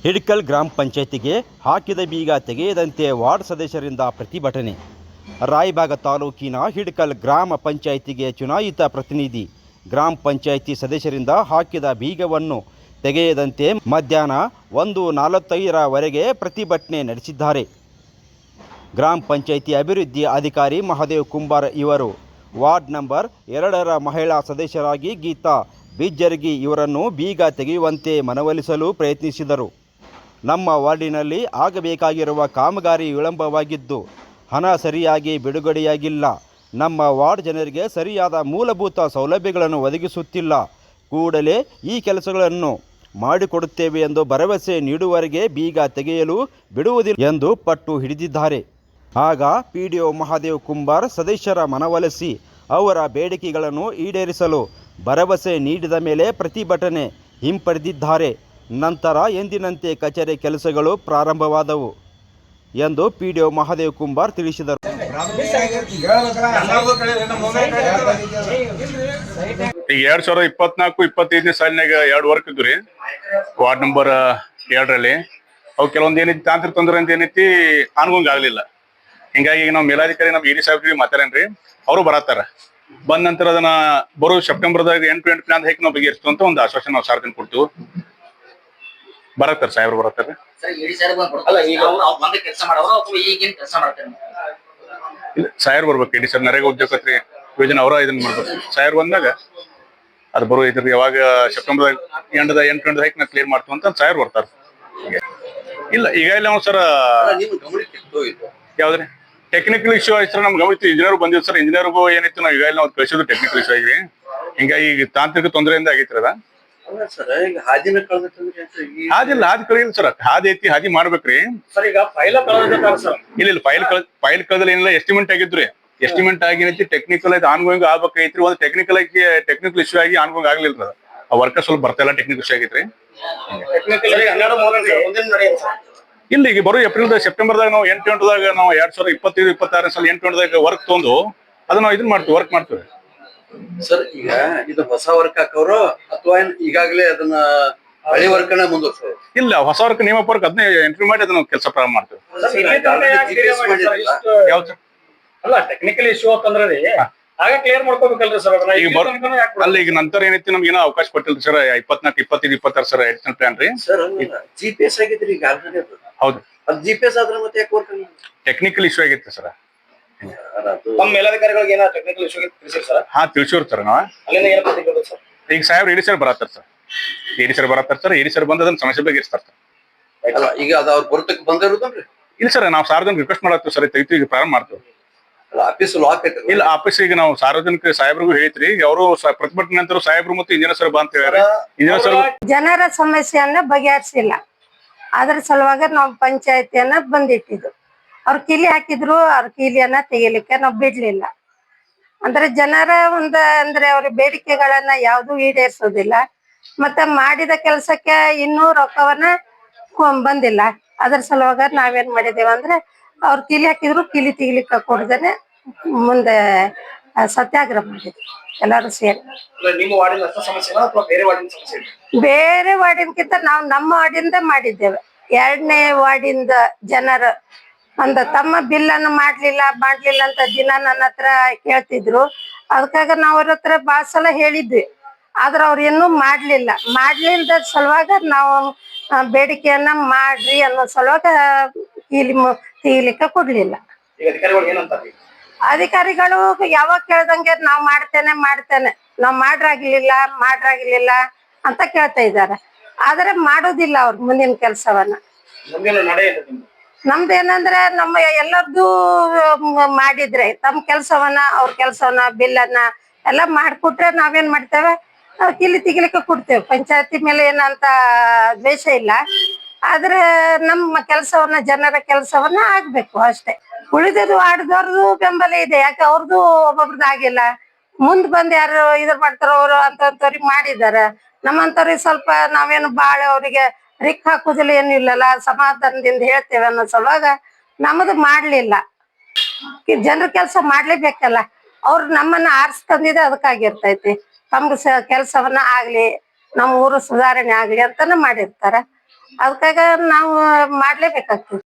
ಹಿಡ್ಕಲ್ ಗ್ರಾಮ ಪಂಚಾಯತಿಗೆ ಹಾಕಿದ ಬೀಗ ತೆಗೆಯದಂತೆ ವಾರ್ಡ್ ಸದಸ್ಯರಿಂದ ಪ್ರತಿಭಟನೆ. ರಾಯಬಾಗ ತಾಲೂಕಿನ ಹಿಡ್ಕಲ್ ಗ್ರಾಮ ಪಂಚಾಯತಿಗೆ ಚುನಾಯಿತ ಪ್ರತಿನಿಧಿ ಗ್ರಾಮ ಪಂಚಾಯತಿ ಸದಸ್ಯರಿಂದ ಹಾಕಿದ ಬೀಗವನ್ನು ತೆಗೆಯದಂತೆ ಮಧ್ಯಾಹ್ನ 1:45 ಪ್ರತಿಭಟನೆ ನಡೆಸಿದ್ದಾರೆ. ಗ್ರಾಮ ಪಂಚಾಯತಿ ಅಭಿವೃದ್ಧಿ ಅಧಿಕಾರಿ ಮಹಾದೇವ್ ಕುಂಬಾರ್ ಇವರು ವಾರ್ಡ್ ನಂಬರ್ 2ರ ಮಹಿಳಾ ಸದಸ್ಯರಾಗಿ ಗೀತಾ ಬಿಜ್ಜರ್ಗಿ ಇವರನ್ನು ಬೀಗ ತೆಗೆಯುವಂತೆ ಮನವೊಲಿಸಲು ಪ್ರಯತ್ನಿಸಿದರು. ನಮ್ಮ ವಾರ್ಡಿನಲ್ಲಿ ಆಗಬೇಕಾಗಿರುವ ಕಾಮಗಾರಿ ವಿಳಂಬವಾಗಿದ್ದು ಹಣ ಸರಿಯಾಗಿ ಬಿಡುಗಡೆಯಾಗಿಲ್ಲ. ನಮ್ಮ ವಾರ್ಡ್ ಜನರಿಗೆ ಸರಿಯಾದ ಮೂಲಭೂತ ಸೌಲಭ್ಯಗಳನ್ನು ಒದಗಿಸುತ್ತಿಲ್ಲ. ಕೂಡಲೇ ಈ ಕೆಲಸಗಳನ್ನು ಮಾಡಿಕೊಡುತ್ತೇವೆ ಎಂದು ಭರವಸೆ ನೀಡುವವರೆಗೆ ಬೀಗ ತೆಗೆಯಲು ಬಿಡುವುದಿಲ್ಲ ಎಂದು ಪಟ್ಟು ಹಿಡಿದಿದ್ದಾರೆ. ಆಗ ಪಿಡಿಒ ಮಹಾದೇವ್ ಕುಂಬಾರ್ ಸದಸ್ಯರ ಮನವೊಲಿಸಿ ಅವರ ಬೇಡಿಕೆಗಳನ್ನು ಈಡೇರಿಸಲು ಭರವಸೆ ನೀಡಿದ ಮೇಲೆ ಪ್ರತಿಭಟನೆ ಹಿಂಪಡೆದಿದ್ದಾರೆ. ನಂತರ ಎಂದಿನಂತೆ ಕಚೇರಿ ಕೆಲಸಗಳು ಪ್ರಾರಂಭವಾದವು ಎಂದು ಪಿಡಿಒ ಮಹಾದೇವ್ ಕುಂಬಾರ್ ತಿಳಿಸಿದರು. ಈಗ 2024-25 ಸಾಲಿನಾಗ 2 ವರ್ಕ್ ಇದ್ರಿ ವಾರ್ಡ್ ನಂಬರ್ 2ರಲ್ಲಿ. ಅವು ಕೆಲವೊಂದು ಏನೈತಿ ತಾಂತ್ರಿಕ ತೊಂದರೆ ಅಂತ ಏನೈತಿ ಅನುಗುಂಗ ಆಗಲಿಲ್ಲ. ಹಿಂಗಾಗಿ ಈಗ ನಾವು ಮೇಲಾಧಿಕಾರಿ ನಮ್ಮ ಇಡಿ ಸಾಹೇಬ್ರಿಗೆ ಮಾತಾಡೇನ್ರಿ, ಅವರು ಬರತ್ತಾರ. ಬಂದ ನಂತರ ಅದನ್ನ ಬರೋ ಸೆಪ್ಟೆಂಬರ್ದಾಗ 8 ಪ್ಲಾನ್ ಹಾಕಿ ನಾವು ಬಗೆಹರಿಸ್ತು ಅಂತ ಒಂದು ಆಶ್ವಾಸನೆ ನಾವು ಸಾರ್ವಜನಿಕ ಕೊಡ್ತೀವಿ. ಬರತ್ತಾರ ಸಾಹೇಬ್ರು ಬರತ್ತಾರ. ಸಾಹೇಬ್ ಬರ್ಬೇಕು. ಇಡಿ ಸರ್ ನರೇಗಾ ಉದ್ಯೋಗತ್ರಿ ಯೋಜನೆ ಅವರ ಇದನ್ನ ಮಾಡ್ಬೇಕು. ಸಾಹೇಬ್ ಬಂದಾಗ ಅದು ಬರೋ ಇದ್ರಿ ಯಾವಾಗ ಸೆಪ್ಟೆಂಬರ್ 8 ಹಾಕಿ ನಾವು ಕ್ಲಿಯರ್ ಮಾಡ್ತೀವಿ ಅಂತ ಸಾಹೇಬ್ ಬರ್ತಾರ. ಇಲ್ಲ ಈಗ ಇಲ್ಲ ನಾವು ಸರ್ ಯಾವ್ದ್ರಿ ಟೆಕ್ನಿಕಲ್ ಇಶ್ಯೂ ಆಯ್ತು ಸರ್. ನಮ್ಗೆ ಗಮನಿಸ್ತೀವಿ ಇಂಜಿನಿಯರ್ ಬಂದಿವಿ ಸರ್. ಇಂಜಿನಿಯರ್ಗೂ ಏನಿತ್ತು ನಾವು ಈಗ ನಾವು ಕಳಿಸಿದ್ರು ಟೆಕ್ನಿಕಲ್ ಇಶ್ಯೂ ಆಗಿ. ಹಿಂಗಾಗಿ ಈಗ ತಾಂತ್ರಿಕ ತೊಂದರೆಯಿಂದ ಆಗೈತ್ರಿ ಅದ. ಹಾದಿಲ್ಲ ಹಾದಿ ಕಳಿಲ್ಲ ಸರ್. ಹಾದಿ ಐತಿ, ಹಾದಿ ಮಾಡ್ಬೇಕ್ರಿ ಸರ್. ಈಗ ಫೈಲ್ ಇಲ್ಲ ಫೈಲ್ ಕಳ್ದಲ್ಲಿ ಏನಿಲ್ಲ ಎಸ್ಟಿಮೇಟ್ ಆಗಿದ್ರಿ. ಎಸ್ಟಿಮೇಟ್ ಆಗಿನೈತಿ ಟೆಕ್ನಿಕಲ್ ಐತಿ ಆನ್ಗೋಯಿಂಗ್ ಆಗ್ಬೇಕೈತ್ರಿ. ಒಂದು ಟೆಕ್ನಿಕಲ್ ಇಶ್ಯೂ ಆಗಿ ಆನ್ಗೋಯಿಂಗ್ ಆಗ್ಲಿಲ್ಲ. ಆ ವರ್ಕರ್ ಸ್ವಲ್ಪ ಬರ್ತಾ ಇಲ್ಲ, ಟೆಕ್ನಿಕಲ್ ಇಶ್ಯೂ ಆಗೈತ್ರಿ. ಇಲ್ಲ ಈಗ ಬರೋ ಸೆಪ್ಟೆಂಬರ್ದಾಗ ನಾವು 8-8ದಾಗ ನಾವು 2025-26 ಸಾಲ 8-8ದಾಗ ವರ್ಕ್ ತೊಂದು ಅದನ್ನ ನಾವು ಇದನ್ನ ಮಾಡ್ತೀವಿ, ವರ್ಕ್ ಮಾಡ್ತೀವಿ ಸರ್. ಈಗ ಇದು ಹೊಸ ವರ್ಕ್ ಹಾಕವ್ರು ಅಥವಾ ಈಗಾಗಲೇ ಅದನ್ನ ಹಳೆ ವರ್ಕ್ ನ ಮುಂದುವರ್ಸೋರು? ಇಲ್ಲ, ಹೊಸ ವರ್ಕ್ ನೇಮ ವರ್ಕ್ ಅದನ್ನ ಎಂಟ್ರಿ ಮಾಡಿ ಅದನ್ನ ಕೆಲಸ ಪ್ರಾರಂಭ ಮಾಡ್ತೀವಿ. ಯಾವ್ದು ಅಲ್ಲ ಟೆಕ್ನಿಕಲ್ ಇಶ್ಯೂ ಅಂತಂದ್ರೆ ಆಗ ಕ್ಲಿಯರ್ ಮಾಡ್ಕೋಬೇಕಲ್ರಿ ಸರ್. ಅಲ್ಲ ಈಗ ನಂತರ ಏನೈತಿ ನಮ್ಗೆ ಏನೋ ಅವಕಾಶ ಕೊಟ್ಟಿಲ್ಲ ಸರ್. 24-25-26 ಸರ್ ಎಡಿಷನಲ್ ಪ್ಲಾನ್ ರೀ ಸರ್. GPS ಆಗಿದ್ರಿ ಈಗ ಆಲ್ರೆಡಿ. ಹೌದು, ಅದು GPS ಆದ್ರೆ ಮತ್ತೆ ಯಾಕೆ ವರ್ಕ್ ಟೆಕ್ನಿಕಲ್ ಇಶ್ಯೂ ಆಗಿತ್ತು ಸರ್. ನಮ್ಮ ಮೇಲಾಧಿಕಾರಿಗಳಿಗೆ ಏನೋ ಟೆಕ್ನಿಕಲ್ ಇಶ್ಯೂ ತಿಳಿಸಿರಿ ಸರ್? ಹಾ ತಿಳಿಸಿವ್ರಿ ಸರ್. ನಾವು ಅಲ್ಲಿಂದ ಏನು ಪ್ರತಿಕ್ರಿಯೆ ಸರ್? ಈಗ ಸಾಹೇಬ್ರು ಇಡಿ ಸರ್ ಬರತ್ತಾರ ಸರ್. ಇಡಿ ಸರ್ ಬಂದು ಅದನ್ನ ಸಮಸ್ಯೆ ಬಗೆಹರಿಸ್ತಾರ ಸರ್. ಈಗ ಅದು ಅವ್ರು ಬರ್ತಕ್ಕೆ ಬಂದಿರೋದನ್ರಿ? ಇಲ್ಲ ಸರ್, ನಾವು ಸಾರ್ವಜನಿಕ ರಿಕ್ವೆಸ್ಟ್ ಮಾಡತ್ತೀವಿ ಸರ್. ತೆಗಿತೀವಿ, ಈಗ ಪ್ರಾರಂಭ ಮಾಡ್ತೀವಿ. ಆಫೀಸ್ ಲಾಕ್ ಐತೆ? ಇಲ್ಲ, ಆಫೀಸ್ ಈಗ ನಾವು ಸಾರ್ವಜನಿಕ ಸಾಹೇಬ್ರಿಗೂ ಹೇಳ್ತೀರಿ. ಅವರು ಪ್ರತಿಭಟನೆ ನಂತರ ಸಾಹೇಬ್ರು ಮತ್ತು ಇಂಜಿನಿಯರ್ ಸರ್ ಬಾ ಅಂತ ಹೇಳ್ಯಾರ. ಇಂಜಿನಿಯರ್ ಸರ್ ಜನರ ಸಮಸ್ಯೆಯನ್ನ ಬಗೆಹರಿಸಿಲ್ಲ. ಅದ್ರ ಸಲುವಾಗಿ ನಾವು ಪಂಚಾಯತಿಯನ್ನ ಬಂದಿಟ್ಟಿದ್ದು. ಅವ್ರು ಕೀಲಿ ಹಾಕಿದ್ರು, ಅವ್ರ ಕೀಲಿಯನ್ನ ತೆಗಿಲಿಕ್ಕೆ ನಾವು ಬಿಡ್ಲಿಲ್ಲ. ಅಂದ್ರೆ ಜನರ ಅಂದ್ರೆ ಅವ್ರ ಬೇಡಿಕೆಗಳನ್ನ ಯಾವ್ದು ಈಡೇರಿಸೋದಿಲ್ಲ. ಮತ್ತೆ ಮಾಡಿದ ಕೆಲ್ಸಕ್ಕೆ ಇನ್ನೂ ರೊಕ್ಕವನ್ನ ಬಂದಿಲ್ಲ. ಅದ್ರ ಸಲುವಾಗಿ ನಾವೇನ್ ಮಾಡಿದೇವ ಅಂದ್ರೆ ಅವ್ರು ಕೀಲಿ ಹಾಕಿದ್ರು ಕೀಲಿ ತೆಗಿಲಿಕ್ಕೆ ಕೊಡದೇನೆ ಮುಂದೆ ಸತ್ಯಾಗ್ರಹ ಮಾಡಿದ್ವಿ ಎಲ್ಲಾರು ಸೇರಿ. ಬೇರೆ ವಾರ್ಡಿನ್ಕಿಂತ ನಾವು ನಮ್ಮ ವಾರ್ಡಿಂದ ಮಾಡಿದ್ದೇವೆ. 2ನೇ ವಾರ್ಡಿಂದ ಜನರ ತಮ್ಮ ಬಿಲ್ ಅನ್ನು ಮಾಡ್ಲಿಲ್ಲ ಅಂತ ದಿನ ನನ್ನ ಹತ್ರ ಕೇಳ್ತಿದ್ರು. ಅದಕ್ಕಾಗ ನಾವ್ ಅವ್ರ ಹತ್ರ ಬಾಳ ಸಲ ಹೇಳಿದ್ವಿ. ಆದ್ರ ಅವ್ರ ಇನ್ನೂ ಮಾಡ್ಲಿಲ್ದ ಸಲುವಾಗ ನಾವು ಬೇಡಿಕೆಯನ್ನ ಮಾಡ್ರಿ ಅನ್ನೋ ಸಲುವಾಗ ತೆಗಿಲಿಕ್ಕೆ ಕೊಡ್ಲಿಲ್ಲ. ಅಧಿಕಾರಿಗಳು ಯಾವಾಗ ಕೇಳ್ದಂಗೆ ನಾವ್ ಮಾಡ್ತೇನೆ ನಾವ್ ಮಾಡ್ರಾಗ್ಲಿಲ್ಲ ಅಂತ ಕೇಳ್ತಾ ಇದಾರೆ. ಆದ್ರೆ ಮಾಡೋದಿಲ್ಲ ಅವ್ರು ಮುಂದಿನ ಕೆಲ್ಸವನ್ನ. ನಮ್ದೇನಂದ್ರೆ ನಮ್ಮ ಎಲ್ಲರದ್ದು ಮಾಡಿದ್ರೆ ತಮ್ಮ ಕೆಲ್ಸವನ್ನ ಅವ್ರ ಕೆಲ್ಸವನ್ನ ಬಿಲ್ಲನ್ನ ಎಲ್ಲ ಮಾಡ್ಕೊಟ್ರೆ ನಾವೇನ್ ಮಾಡ್ತೇವೆ, ಕಿಲಿ ತೆಗಿಲಿಕ್ಕೆ ಕೊಡ್ತೇವೆ. ಪಂಚಾಯತಿ ಮೇಲೆ ಏನಂತ ದ್ವೇಷ ಇಲ್ಲ. ಆದ್ರೆ ನಮ್ಮ ಕೆಲ್ಸವನ್ನ ಜನರ ಕೆಲ್ಸವನ್ನ ಆಗ್ಬೇಕು ಅಷ್ಟೇ. ಉಳಿದದು ಆಡ್ದವ್ರದ್ದು ಬೆಂಬಲ ಇದೆ. ಯಾಕೆ ಅವ್ರದ್ದು ಒಬ್ಬೊಬ್ರದ್ದು ಆಗಿಲ್ಲ. ಮುಂದ್ ಬಂದ್ ಯಾರು ಇದ್ರ ಮಾಡ್ತಾರ ಅವ್ರು ಅಂತವ್ರಿಗೆ ಮಾಡಿದಾರ. ನಮ್ಮಂತವ್ರಿಗೆ ಸ್ವಲ್ಪ ನಾವೇನು ಬಾಳ ಅವ್ರಿಗೆ ರಿಕ್ ಹಾಕುದಿಲ್ಲ, ಏನು ಇಲ್ಲಲ್ಲ, ಸಮಾಧಾನದಿಂದ ಹೇಳ್ತೇವೆ ಅನ್ನೋ ಸಲುವಾಗ ನಮ್ಮದು ಮಾಡ್ಲಿಲ್ಲ. ಜನರ ಕೆಲಸ ಮಾಡ್ಲೇಬೇಕಲ್ಲ. ಅವ್ರು ನಮ್ಮನ್ನ ಆರಿಸ್ಕೊಂಡಿದೆ ಅದಕ್ಕಾಗಿರ್ತೈತಿ. ತಮ್ಗ ಕೆಲಸವನ್ನ ಆಗ್ಲಿ, ನಮ್ಮ ಊರು ಸುಧಾರಣೆ ಆಗ್ಲಿ ಅಂತಾನೆ ಮಾಡಿರ್ತಾರ. ಅದಕ್ಕಾಗ ನಾವು ಮಾಡ್ಲೇಬೇಕಾಗ್ತದೆ.